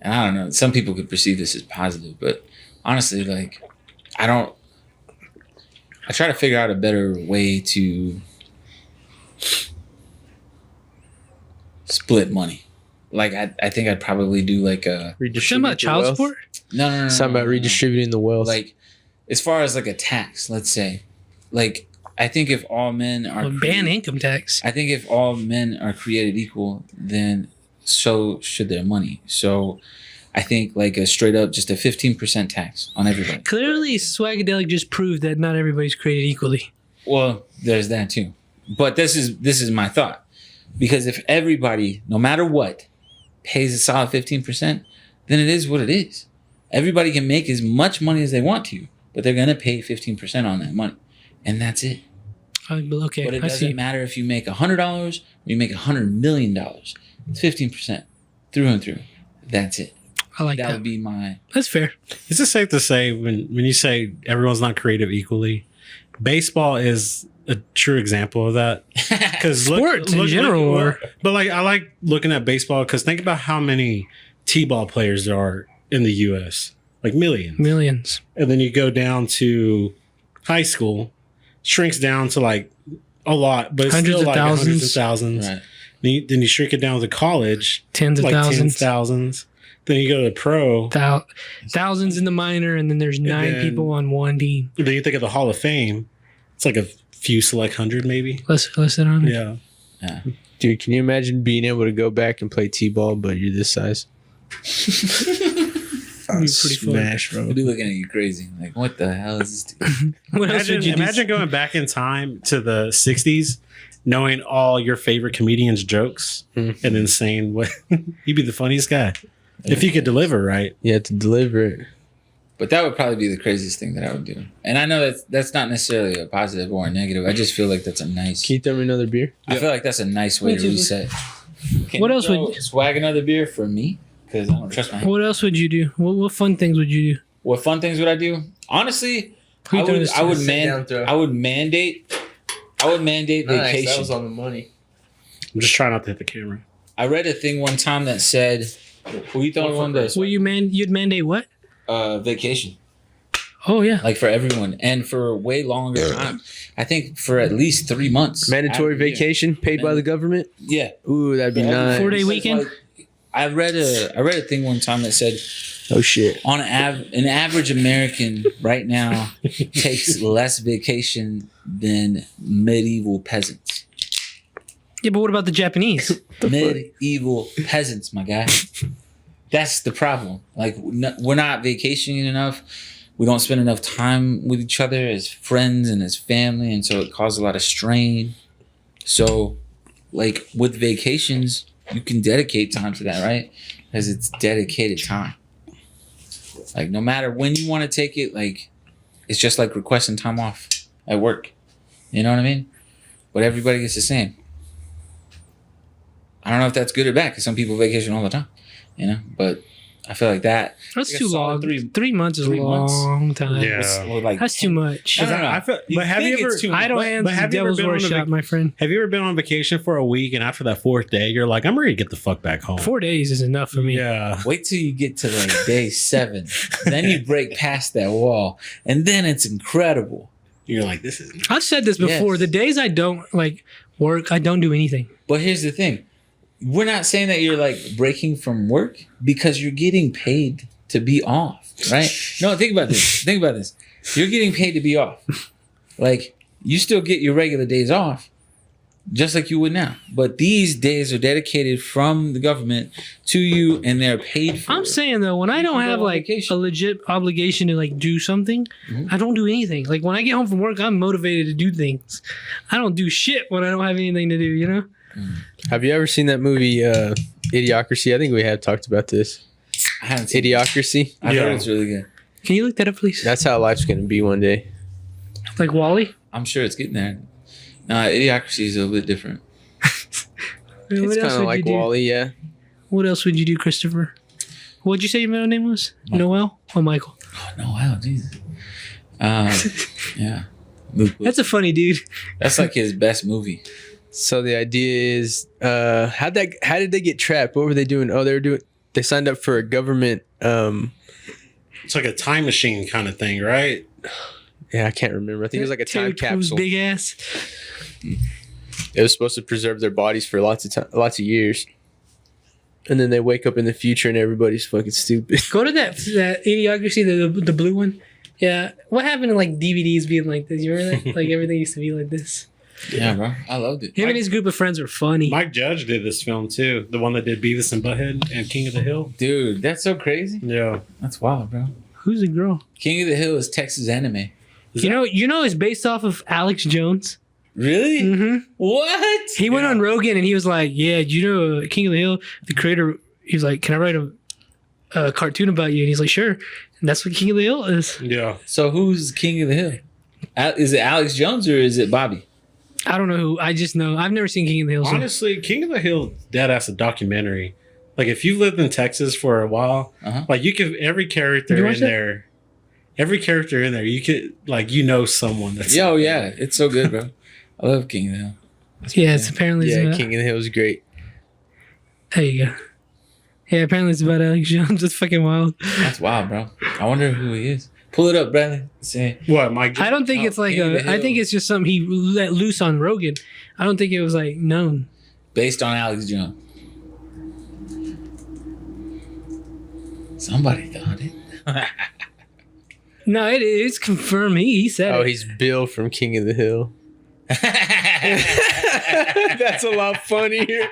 and I don't know, some people could perceive this as positive, but honestly, like, I try to figure out a better way to split money. Like, I think I'd probably do like a... Something about child support? No. Something about redistributing the wealth. Like, as far as like a tax, let's say, like, I think if all men are... ban income tax. I think if all men are created equal, then so should their money. So I think like a straight up just a 15% tax on everybody. Clearly, Swagadellic just proved that not everybody's created equally. Well, there's that too. But this is my thought. Because if everybody, no matter what, pays a solid 15%, then it is what it is. Everybody can make as much money as they want to, but they're going to pay 15% on that money. And that's it. Okay, But it I doesn't see. matter if you make $100 or you make $100 million. It's 15% through and through. That's it. I like That that. would be my... That's fair. Is it safe to say when you say everyone's not creative equally, baseball is a true example of that? Because Sports in general, but like I like looking at baseball because think about how many t-ball players there are in the U.S. Like millions. And then you go down to high school, shrinks down to like a lot, but it's Hundreds still of like thousands. hundreds of thousands. Right. Then you shrink it down to college, Tens of like thousands. thousands. Then you go to pro. Thousands in the minor, and then there's 9 then- people on one team. Then you think of the Hall of Fame. It's like a few select hundred, maybe. Listen on it. Yeah. Dude, can you imagine being able to go back and play t-ball, but you're this size? That'd be pretty fun. Smash, bro. I'll be looking at you crazy. Like, what the hell is this dude? What else would you do? Imagine going back in time to the 60s, knowing all your favorite comedians' jokes, and then saying, what you'd be the funniest guy. If you could deliver, right? You have to deliver it. But that would probably be the craziest thing that I would do. And I know that's not necessarily a positive or a negative. I just feel like that's a nice... Can you throw me another beer? I feel like that's a nice way to reset. What else would you- Swag another beer for me? Because I don't trust my... What else would you do? What fun things would you do? What fun things would I do? Honestly, Who you throwing this to? I would mandate vacation. That was on the money. I'm just trying not to hit the camera. I read a thing one time that said, "Who you throwing one this? You'd mandate what? Vacation, Oh yeah. like for everyone, and for way longer time. I think for at least 3 months. Mandatory out of the year. vacation paid by the government? Yeah. Ooh, that'd be nice. 4-day It's weekend? like- I read a thing one time that said, Oh, shit. on an average American right now takes less vacation than medieval peasants. Yeah, but what about the Japanese? Medieval peasants, my guy. That's the problem. Like, we're not vacationing enough. We don't spend enough time with each other as friends and as family, and so it causes a lot of strain. So, like, with vacations, you can dedicate time to that, right? Because it's dedicated time. Like, no matter when you want to take it, like, it's just like requesting time off at work. You know what I mean? But everybody gets the same. I don't know if that's good or bad, because some people vacation all the time, you know? But I feel like that. That's like a too solid long. 3 months is a 3 months. long time. Yeah. Or like That's too much. I don't know. I feel, You but have think you ever? it's too much. Idle hands but is have the you ever devil's been on a workshop, my friend. Have you ever been on vacation for a week and after that 4th day, you're like, I'm ready to get the fuck back home? 4 days is enough for me. Yeah. Wait till you get to like day 7. Then you break past that wall. And then it's incredible. You're like, this is. I've said this before. Yes. The days I don't like work, I don't do anything. But here's the thing. We're not saying that you're like breaking from work, because you're getting paid to be off, right? No, think about this. Think about this. You're getting paid to be off. Like, you still get your regular days off, just like you would now. But these days are dedicated from the government to you, and they're paid for. I'm saying though, when I don't can go have on like vacation. a legit obligation to like do something, I don't do anything. Like when I get home from work, I'm motivated to do things. I don't do shit when I don't have anything to do, you know? Have you ever seen that movie, Idiocracy? I think we have talked about this. I haven't seen it. Idiocracy? I Yeah. heard it's really good. Can you look that up, please? That's how life's going to be one day. Like Wally? I'm sure it's getting there. Nah, Idiocracy is a little bit different. It's kind of like Wally, yeah. What else would you do, Christopher? What'd you say your middle name was? Noel or Michael? Oh, no, wow, Jesus. Yeah. Luke Wilson. That's a funny dude. That's like his best movie. So the idea is, how did they get trapped? What were they doing? Oh, they signed up for a government. It's like a time machine kind of thing, right? Yeah, I can't remember. I think it was like a time capsule. Big ass. It was supposed to preserve their bodies for lots of years. And then they wake up in the future and everybody's fucking stupid. Go to that Idiocracy, the blue one. Yeah. What happened to like DVDs being like this? You remember that? Like everything used to be like this. Yeah, bro. I loved it. Him and his group of friends are funny. Mike Judge did this film too. The one that did Beavis and Butthead and King of the Hill. Dude, that's so crazy. Yeah. That's wild, bro. Who's the girl? King of the Hill is Texas anime. You know, it's based off of Alex Jones. Really? Mm-hmm. What? He went on Rogan and he was like, "Yeah, do you know King of the Hill? The creator." He was like, "Can I write a cartoon about you?" And he's like, "Sure." And that's what King of the Hill is. Yeah. So who's King of the Hill? Is it Alex Jones or is it Bobby? I don't know who. I just know. I've never seen King of the Hill. So. Honestly, King of the Hill dead ass a documentary. Like if you've lived in Texas for a while, like you could every character in there, you could like someone that's Yeah, it's so good, bro. I love King of the Hill. Yeah, it's apparently. Yeah, King of the Hill is great. There you go. Yeah, apparently it's about Alex Jones. It's fucking wild. That's wild, bro. I wonder who he is. Pull it up, Bradley. Say what, Mike? I don't think it's like I think it's just something he let loose on Rogan. I don't think it was like known. Based on Alex Jones. Somebody thought it. No, it's confirmed. He said it. Oh, he's Bill from King of the Hill. That's a lot funnier.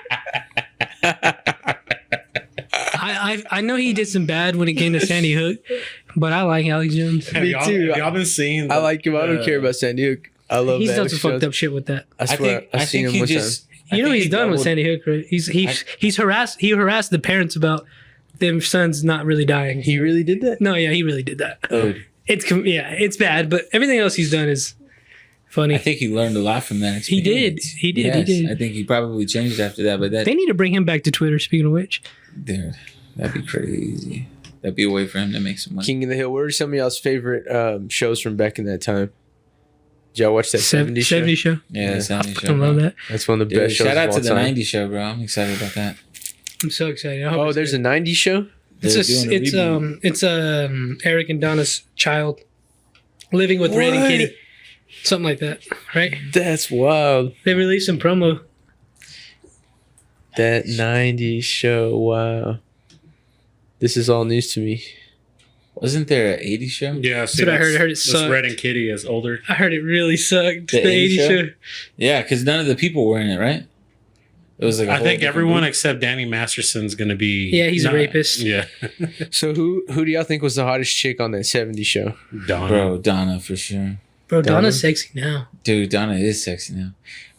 I know he did some bad when it came to Sandy Hook, but I like Alex Jones. Me too. Have y'all been seeing? I like him. I don't care about Sandy Hook. I love. He's done Alex some Jones. fucked up shit with that. I swear, I've seen him one time. You know he's done with Sandy Hook, right? He's harassed. He harassed the parents about their sons not really dying. He really did that? No, yeah, he really did that. Oh. It's bad, but everything else he's done is funny. I think he learned a lot from that He experience. did. He did. Yes, He did. I think he probably changed after that, but They need to bring him back to Twitter. Speaking of which, dude, that'd be crazy. That'd be a way for him to make some money. King of the Hill. What are some of y'all's favorite shows from back in that time? Did y'all watch that 70s show? 70 show. Yeah, the 70s show. I love that. That's one of the Dude, best shows shout out of to all the time. 90s show, bro. I'm excited about that. I'm so excited. Oh, there's a 90s show? It's Eric and Donna's child living with Red and Kitty. Something like that, right? That's wild. They released some promo. That 90s show. Wow. This is all news to me. Wasn't there an 80s show? Yeah, That's what I heard. I heard it that's sucked. Red and Kitty is older. I heard it really sucked. The The 80s 80s show? show. Yeah, because none of the people were in it, right? It was like I think everyone except Danny Masterson's going to be. Yeah, he's a rapist. Yeah, So who do y'all think was the hottest chick on that 70s show? Donna. Bro, Donna for sure. Bro, Donna? Donna's sexy now. Dude, Donna is sexy now.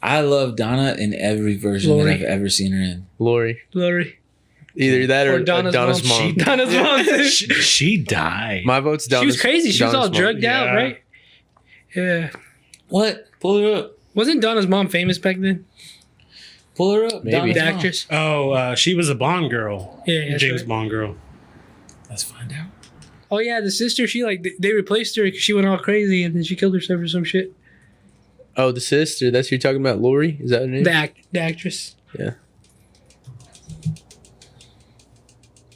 I love Donna in every version Lori. that I've ever seen her in. Lori. Lori. Either that or Donna's mom. Donna's mom. She died. My vote's Donna's. She was crazy. She was all Donna's mom. drugged out, Yeah. right? Yeah. What? Pull her up. Wasn't Donna's mom famous back then? Pull her up. Maybe. Donna's The mom. actress? Oh, she was a Bond girl. Yeah, that's James right. Bond girl. Let's find out. Oh, yeah, the sister, she they replaced her because she went all crazy and then she killed herself or some shit. Oh, the sister. That's who you're talking about? Lori? Is that her name? The actress. Yeah.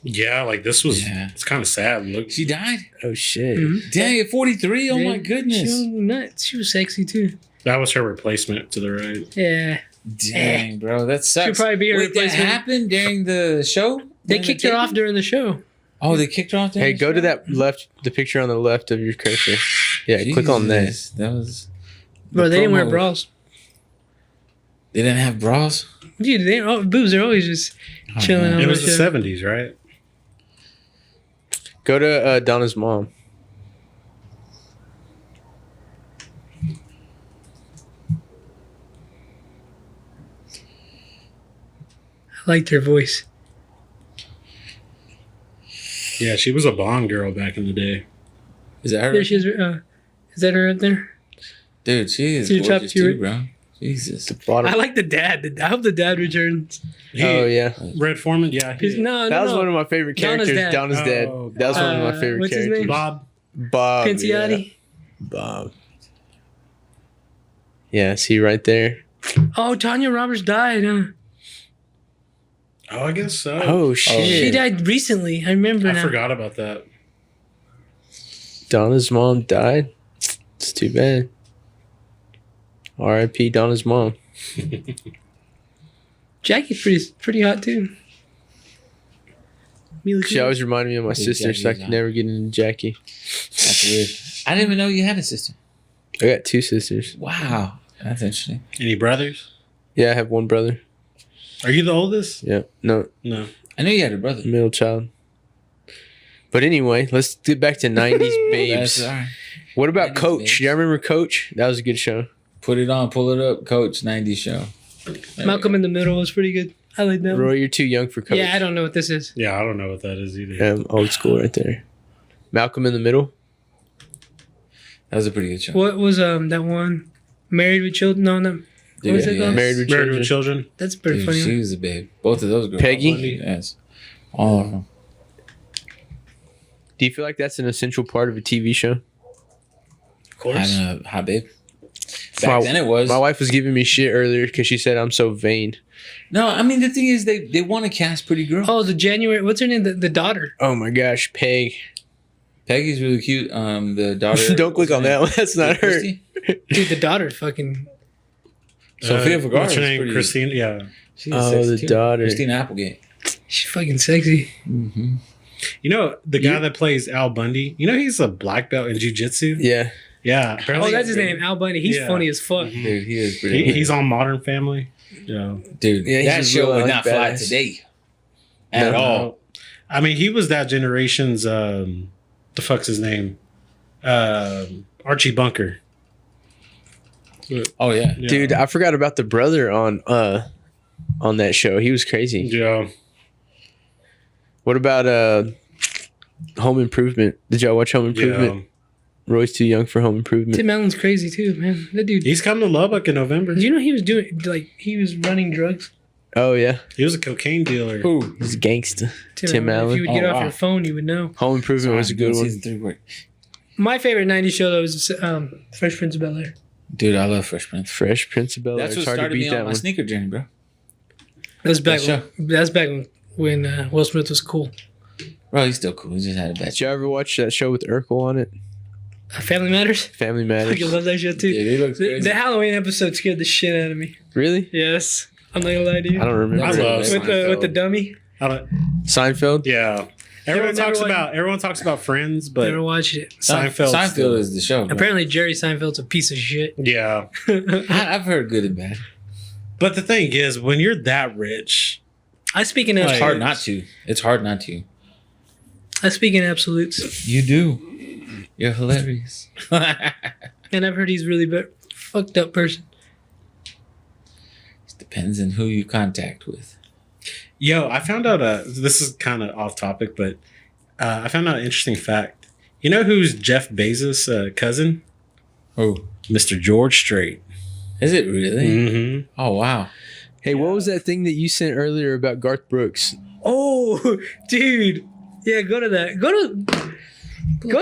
Yeah, like this was. Yeah. It's kind of sad. Look, She died? Oh, shit. Mhm. Dang, at 43? Oh my Yeah, goodness. She was nuts. She was sexy too. that was her replacement to the right. Yeah. Dang, bro. That sucks. She'll probably be a Wait, that replacement. happened during the show? They During kicked the her off taping? during the show. Oh, they kicked her off during Hey, the go show? to that the picture on the left of your cursor. Yeah, click on that. Jesus, That was... Bro, the they didn't wear promo- bras. They didn't have bras? Dude, boobs are always just chilling on It the was the show. 70s, right? Go to Donna's mom. I liked her voice. Yeah, she was a Bond girl back in the day. Is that her? There she is. Is that her up there? Dude, she is See the top gorgeous two, too, right? bro. Jesus. The bottom. I like the dad. I hope the dad returns. Oh, yeah. Red Foreman, yeah. No, That was one of my favorite Donna's characters. dad. Donna's dad. Oh, That was one of my Bob. favorite What's his characters. name? Bob. Bob. Pinciotti. Yeah. Bob. Yeah, see right there. Oh, Tanya Roberts died. Huh? Oh, I guess so. Oh shit! She died recently. I remember I now. forgot about that. Donna's mom died. It's too bad. R.I.P. Donna's mom. Jackie's pretty hot too. Mila She Kunis. always reminded me of my sister, so I could never get into Jackie. That's weird. I didn't even know you had a sister. I got 2 sisters. Wow, that's interesting. Any brothers? Yeah, I have 1 brother. Are you the oldest? Yeah, no, No. I knew you had a brother. middle child. But anyway, let's get back to 90s babes. That's all right. What about 90s Coach? babes. Y'all remember Coach? That was a good show. Put it on, pull it up, Coach. 90s show. Malcolm in the Middle was pretty good. I like that. Roy, you're too young for Coach. Yeah, I don't know what this is. Yeah, I don't know what that is either. Old school right there. Malcolm in the Middle. That was a pretty good show. What was that one? Married with Children? No, no. What was it called? Married with Married Children. with Children. That's a pretty Dude, funny. she One. was a babe. Both of those girls. Peggy? Yes. All of them. Do you feel like that's an essential part of a TV show? Of course. Having a hot babe. Back then it was. My wife was giving me shit earlier because she said I'm so vain. No, I mean, the thing is, they want to cast pretty girls. Oh, the January. What's her name? The daughter. Oh my gosh, Peg. Peggy's really cute. The daughter. Don't click on that one. That's not her. Christy? Dude, the daughter fucking. Sofia Vergara. What's her is name? pretty- Christine. Yeah. She's Oh, sexy the too. daughter. Christina Applegate. She's fucking sexy. Mm-hmm. You know the guy that plays Al Bundy. You know he's a black belt in jiu-jitsu. Yeah. Yeah. Oh, apparently- that's his name, Al Bundy. He's Yeah. funny as fuck. Dude, he is pretty. He's on Modern Family. Yeah. Dude, Yeah, he's that a show real, would like, not fly badass. today. At No. all. I mean, he was that generation's. The fuck's his name? Archie Bunker. Oh yeah. Yeah. Dude, I forgot about the brother on that show. He was crazy. Yeah. What about Home Improvement? Did y'all watch Home Improvement? Yeah. Roy's too young for Home Improvement. Tim Allen's crazy too, man. That dude. He's coming to Lubbock in November. Did you know he was doing he was running drugs? Oh yeah, He was a cocaine dealer. Who? he's a gangster. Tim If Allen. you would get Oh, off wow. your phone, you would know. Home Improvement was a good one. Season 3 work. My favorite '90s show though was Fresh Prince of Bel-Air. Dude, I love Fresh Prince. Fresh Prince of Bel-Air. That's It's what hard to started beat me that on my one. sneaker journey, bro. That was back. That That's back when Will Smith was cool. Bro, he's still cool. He just had a bad Did y'all ever watch that show with Urkel on it? Family Matters. Family I Matters. fucking love that show too. Yeah, he looks The, crazy. the Halloween episode scared the shit out of me. Really? Yes, I'm not gonna lie to you. I don't remember. I love with the dummy. I don't- Seinfeld. yeah. Everyone Never talks about Friends, but Never watched it. Seinfeld. is the show. Bro. Apparently, Jerry Seinfeld's a piece of shit. Yeah. I've heard good and bad. But the thing is, when you're that rich, I speak in It's absolutes. hard not to. It's hard not to. I speak in absolutes, You do. You're hilarious. and I've heard he's really fucked up person. Depends on who you contact with. yo, I found out. This is kind of off topic, but I found out an interesting fact. You know who's Jeff Bezos' cousin? Oh, Mr. George Strait. is it really? Mm-hmm. Oh wow. Hey, what was that thing that you sent earlier about Garth Brooks? Oh, dude. Yeah, go to that. Go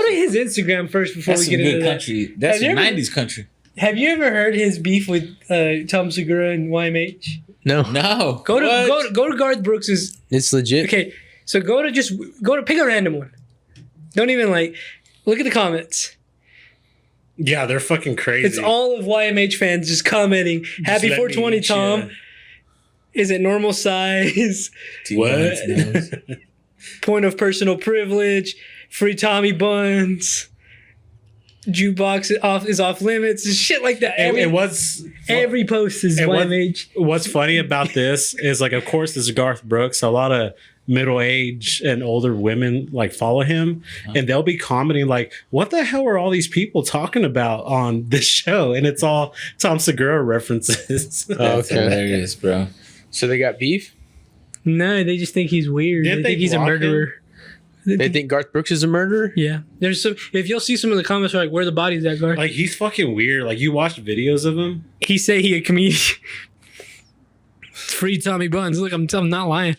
to his Instagram first before That's we some get into good that. country. That's Have some you ever- 90s country. Have you ever heard his beef with Tom Segura and YMH? No, No. Go to What? go to Garth Brooks's. it's legit. Okay, so go to pick a random one. Don't even look at the comments. Yeah, they're fucking crazy. It's all of YMH fans just commenting. Happy Just let me 420, eat Tom. ya. Is it normal size? T-Buns What? knows. Point of personal privilege. Free Tommy Buns. Jukebox is off limits. Shit like that. And what's Every post is and YMH. what's funny about this is of course, this is Garth Brooks. A lot of middle-aged and older women follow him, and they'll be commenting "What the hell are all these people talking about on this show?" And it's all Tom Segura references. That's Okay. hilarious, bro. So they got beef? No, they just think he's weird. Didn't They think they he's a block murderer. They think Garth Brooks is a murderer? Yeah. There's some. If you'll see some of the comments are where the body's at, Garth. He's fucking weird. You watch videos of him. He say he a comedian. Free Tommy Buns. Look, I'm not lying.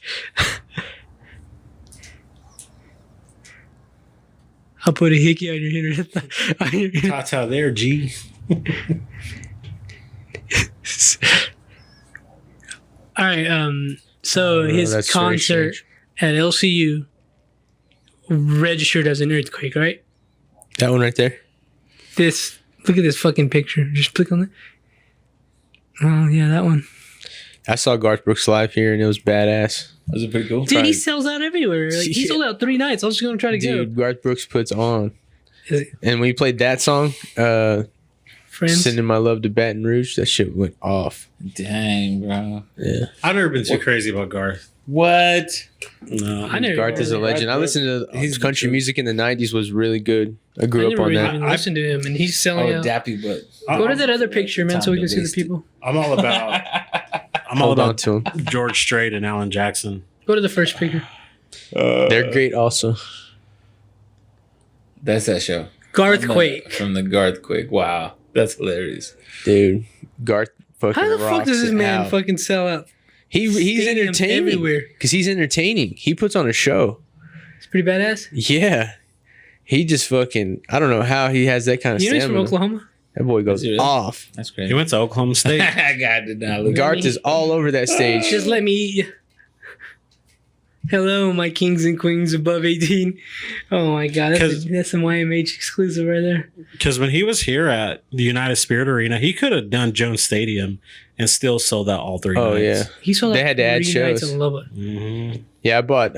I'll put a hickey on your header. Tata there, G. All right. So his that's very concert strange. at LCU registered as an earthquake, right? That one right there. Look at this fucking picture. Just click on it. Oh yeah, that one. I saw Garth Brooks live here, and it was badass. Was it pretty cool? Dude, he sells out everywhere. Like, he Yeah. sold out 3 nights. I was just gonna try to Dude, Garth Brooks puts on. go. Is it And when you played that song, Friends? Sending My Love to Baton Rouge, that shit went off. Dang, bro. Yeah. I've never been too crazy about Garth. What? No, I never Garth is a really- legend. I listened to his country the music in the 90s was really good. I grew I up never on really that. even listened to him, and he's Oh, selling out. Dappy, but Go to that other picture, man, so we Time can to see the waste it. people. I'm all about. I'm all Hold on about to him. George Strait and Alan Jackson. Go to the first picture. They're great also. that's that show. Garthquake. From the Garthquake. Wow. That's hilarious. Dude, Garth fucking How the fuck rocks does this it man out. fucking sell out? He's Stadium entertaining. everywhere. Because he's entertaining. He puts on a show. It's pretty badass. Yeah. He just fucking, I don't know how he has that kind of You know he's from stamina. Oklahoma? That boy goes Is he really? off. That's He great. went to Oklahoma State. God did not look. Garth is all over that stage. Just let me eat you. Hello, my kings and queens above 18. Oh my god, that's some YMH exclusive right there. Because when he was here at the United Spirit Arena, he could have done Jones Stadium and still sold out all 3 Oh, yeah. nights. He sold They out had to add 3 nights shows. in Lubbock. Mm-hmm. Yeah, I bought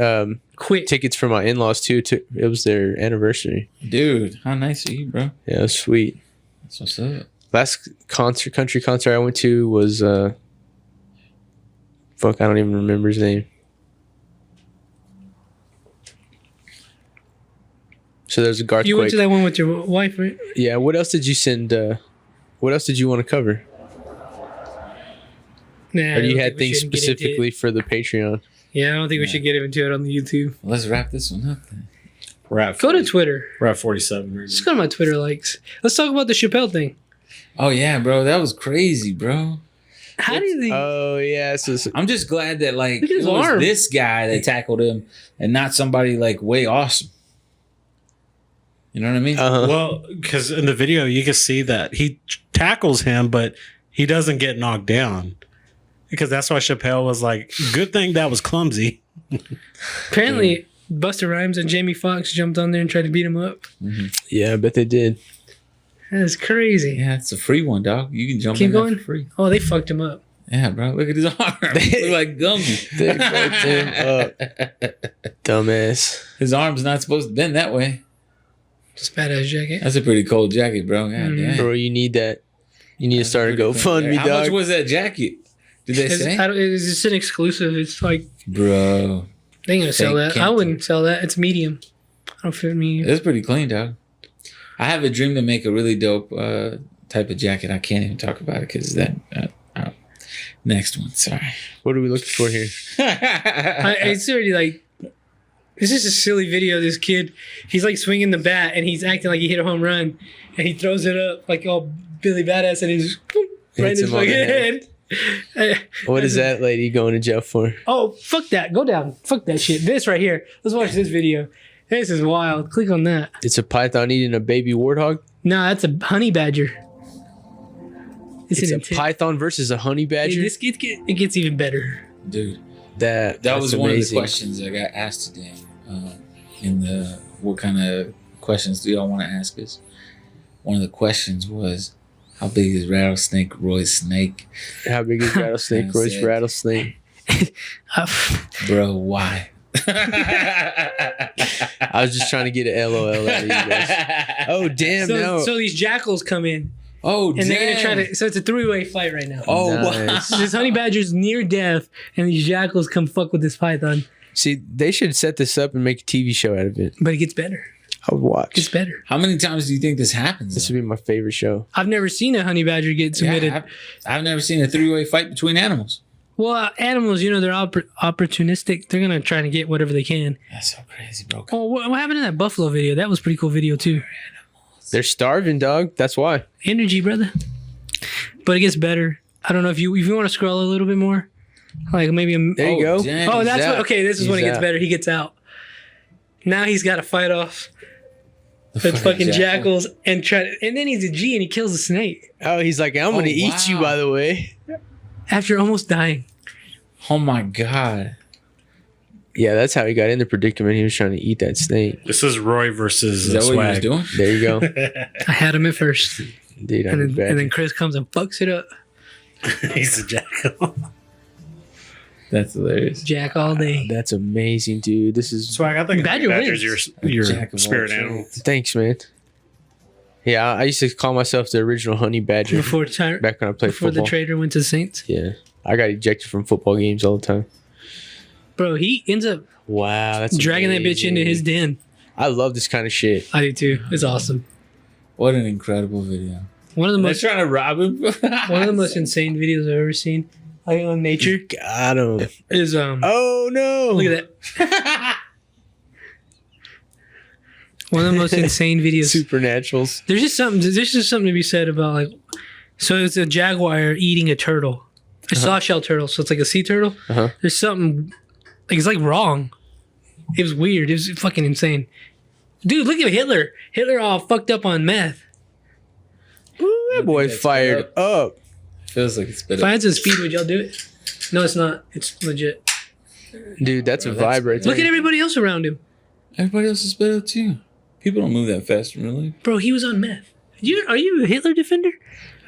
Quick. tickets for my in-laws too. It was their anniversary. Dude, how nice are you, bro? Yeah, it was sweet. That's what's up. Last country concert I went to was fuck, I don't even remember his name. So there's a Garth You went Quake. to that one with your wife, right? Yeah, what else did you send? What else did you want to cover? Nah, Or I you don't had think we things should get into it. specifically for the Patreon? Yeah, I don't think we should get into it on the YouTube. Let's wrap this one up then. We're at Go to Twitter. We're at 47. Right Just go to my Twitter likes. Let's talk about the Chappelle thing. Oh yeah, bro. That was crazy, bro. How did he? Oh yeah, so I'm just glad that like Look at his it was arm. this guy that tackled him and not somebody like way awesome. You know what I mean? uh-huh. Well, because in the video you can see that he tackles him, but he doesn't get knocked down. Because that's why Chappelle was like, "Good thing that was clumsy." Apparently, Busta Rhymes and Jamie Foxx jumped on there and tried to beat him up. Yeah, I bet they did. That's crazy. Yeah, it's a free one, dog. You can jump Keep in there going. for free. Oh, they fucked him up. Yeah, bro. Look at his arm. Look like Gumby. They fucked him up. Dumbass. His arm's not supposed to bend that way. Just badass jacket. That's a pretty cold jacket, bro. God damn. Bro, you need that. You need to start a Pretty cool. GoFundMe, How much dog. was that jacket? Did they say? It's just an exclusive. It's like Bro, they ain't gonna sell Fake that. I wouldn't sell that. It's medium. I don't fit medium. it's pretty clean, dog. I have a dream to make a really dope type of jacket. I can't even talk about it because that. Next one, sorry. What are we looking for here? It's already like. It's just a silly video. This kid, he's like swinging the bat and he's acting like he hit a home run, and he throws it up like all Billy Badass, and he's boom, right in Hits his him on the fucking head. What is that lady going to jail for? Oh, fuck that. Go down. Fuck that shit. This right here. Let's watch this video. This is wild. Click on that. It's a python eating a baby warthog? No, that's a honey badger. It's a intent- python versus a honey Hey, badger? this it gets even better. Dude, That was one amazing. of the questions I got asked today. In the what kind of questions do y'all want to ask us? One of the questions was, how big is Rattlesnake Roy's snake? How big is Rattlesnake I Roy's said- rattlesnake? Bro, why? I was just trying to get an LOL out of you guys. Oh, damn, no. So these jackals come in Oh, and they're gonna try to. So it's a 3-way fight right now. Oh, Nice. wow. This honey badger's near death, and these jackals come fuck with this python. See, they should set this up and make a TV show out of it. But it gets better. I would watch. It's better. How many times do you think this happens? This would be my favorite show. I've never seen a honey badger get submitted. Yeah, I've never seen a 3-way fight between animals. Well, animals, they're opportunistic. They're gonna try to get whatever they can. That's so crazy, bro. Oh, what happened in that buffalo video? That was a pretty cool video too. They're starving, dog. That's why. Energy, brother. But it gets better. I don't know if you want to scroll a little bit more, like maybe. There you go. dang. Oh, that's He's what. out. Okay, this is when it He's gets out. better. He gets out. Now he's got to fight off That's fucking jackals and then he's a G and he kills a snake Oh, he's like, I'm gonna eat you, wow. by the way. after almost dying. Oh my god. Yeah, that's how he got in the predicament. He was trying to eat that snake. This is Roy versus Is that what he was Swag. doing? There you go. I had him at first, Dude, I'm and then Chris comes and fucks it up. He's a jackal. That's hilarious. Jack all day. That's amazing, dude. This is... Swag, I think Badger Badger's wins. your Jack of all spirit trades. animal. Thanks, man. Yeah, I used to call myself the original honey badger Before back when I played before football. the trader went to the Saints, Yeah. I got ejected from football games all the time. bro, he ends up Wow, that's dragging that bitch into his den. I love this kind of shit. I do too. It's awesome. What an incredible video. One of the They're most trying to rob him. one of the most insane videos I've ever seen. Like on nature Got him. is Oh, no. look at that. One of the most insane videos. Supernaturals. There's just something to be said about like, so it's a jaguar eating a turtle, a soft shell turtle. So it's like a sea turtle. Uh-huh. There's something like it's like wrong. It was weird. It was fucking insane. Dude, look at Hitler. Hitler all fucked up on meth. Ooh, that boy that's fired up. Feels like it's If better. I had some speed, would y'all do it? No, it's not. It's legit. Dude, that's a That's- vibe right Look there. at everybody else around him. Everybody else is better too. People don't move that fast, really. Bro, he was on meth. Are you a Hitler defender?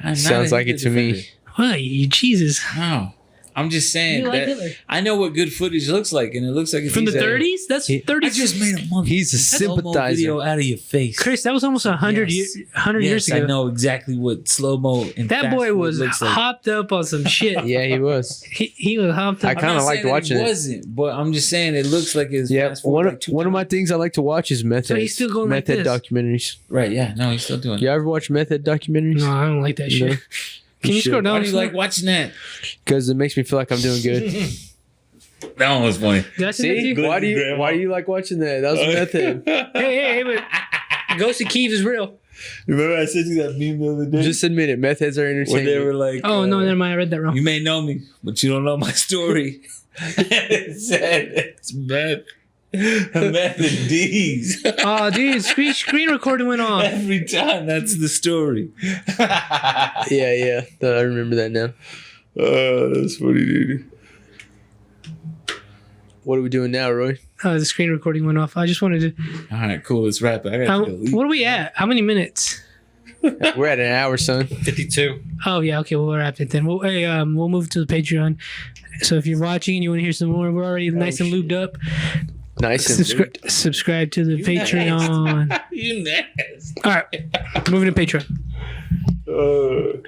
I'm not Sounds a like it to me. defender. Why, you Jesus. No. I'm just saying You like that Hitler? I know what good footage looks like, and it looks like if From the he's at- 30s? That's He- 30s. I just made a month. He's a sympathizer. video out of your face. Chris, that was almost 100 Yes. years Yes, ago. I know exactly what slow mo and That fast boy forward was looks like. hopped up on some shit. Yeah, he was. He was hopped I up. I'm kinda not liked saying that watching it. it. Wasn't, but I'm just saying it looks like it's Yeah, fast forward like two one of my times. things I like to watch is meth So heads. he's still going like meth head this? documentaries. Right? Yeah. No, he's still doing it. You ever watch meth head documentaries? No, I don't like that shit. No. Can you scroll Why down? do you like watching that? Because it makes me feel like I'm doing good. That one was funny. Did I send that to See? you? Why do you like watching that? That was a meth head. Hey, but Ghost of Keeves is real. Remember I sent you that meme the other day? Just admit it. Meth heads are when entertaining. they were like, Oh, no, never mind. I read that wrong. you may know me, but you don't know my story. It said it's meth. Meth and D's. Oh, dude, screen recording went off. Every time, that's the story. Yeah. I remember that now. That's funny, dude. What are we doing now, Roy? The screen recording went off. I just wanted to. All right, cool. Let's wrap it. I gotta go eat. What are we at? How many minutes? We're at an hour, son. 52. Oh yeah, okay, we'll wrap it then. We'll move to the Patreon. So if you're watching and you want to hear some more, we're already nice and lubed up. Nice and Subscribe to the Patreon. You nasty. All right, moving to Patreon.